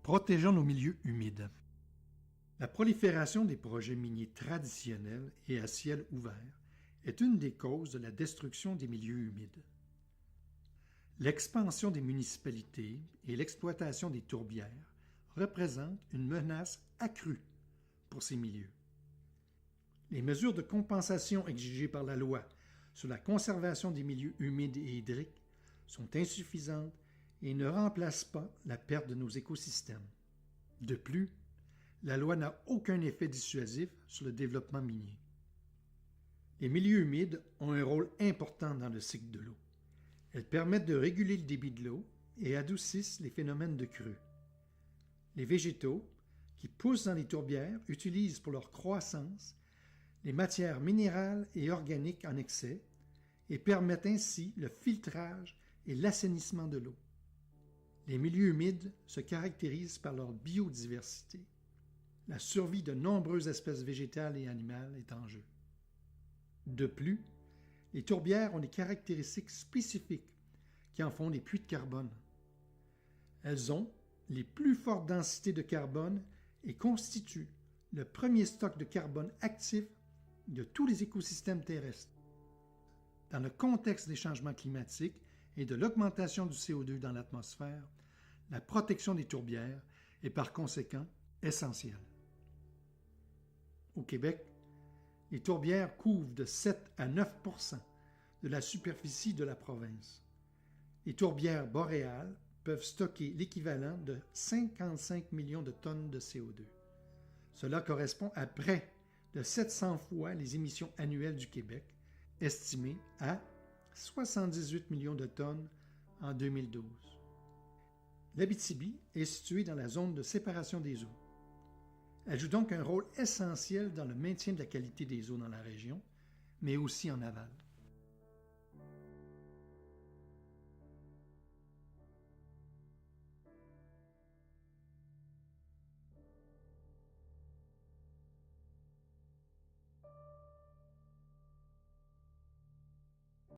Protégeons nos milieux humides. La prolifération des projets miniers traditionnels et à ciel ouvert est une des causes de la destruction des milieux humides. L'expansion des municipalités et l'exploitation des tourbières représentent une menace accrue pour ces milieux. Les mesures de compensation exigées par la loi sur la conservation des milieux humides et hydriques sont insuffisantes et ne remplacent pas la perte de nos écosystèmes. De plus, la loi n'a aucun effet dissuasif sur le développement minier. Les milieux humides ont un rôle important dans le cycle de l'eau. Elles permettent de réguler le débit de l'eau et adoucissent les phénomènes de crue. Les végétaux, qui poussent dans les tourbières, utilisent pour leur croissance les matières minérales et organiques en excès et permettent ainsi le filtrage et l'assainissement de l'eau. Les milieux humides se caractérisent par leur biodiversité. La survie de nombreuses espèces végétales et animales est en jeu. De plus, les tourbières ont des caractéristiques spécifiques qui en font des puits de carbone. Elles ont les plus fortes densités de carbone et constituent le premier stock de carbone actif de tous les écosystèmes terrestres. Dans le contexte des changements climatiques et de l'augmentation du CO2 dans l'atmosphère, la protection des tourbières est par conséquent essentielle. Au Québec, les tourbières couvrent de 7 à 9 % de la superficie de la province. Les tourbières boréales peuvent stocker l'équivalent de 55 millions de tonnes de CO2. Cela correspond à près de 700 fois les émissions annuelles du Québec, estimées à 78 millions de tonnes en 2012. L'Abitibi est située dans la zone de séparation des eaux. Elle joue donc un rôle essentiel dans le maintien de la qualité des eaux dans la région, mais aussi en aval.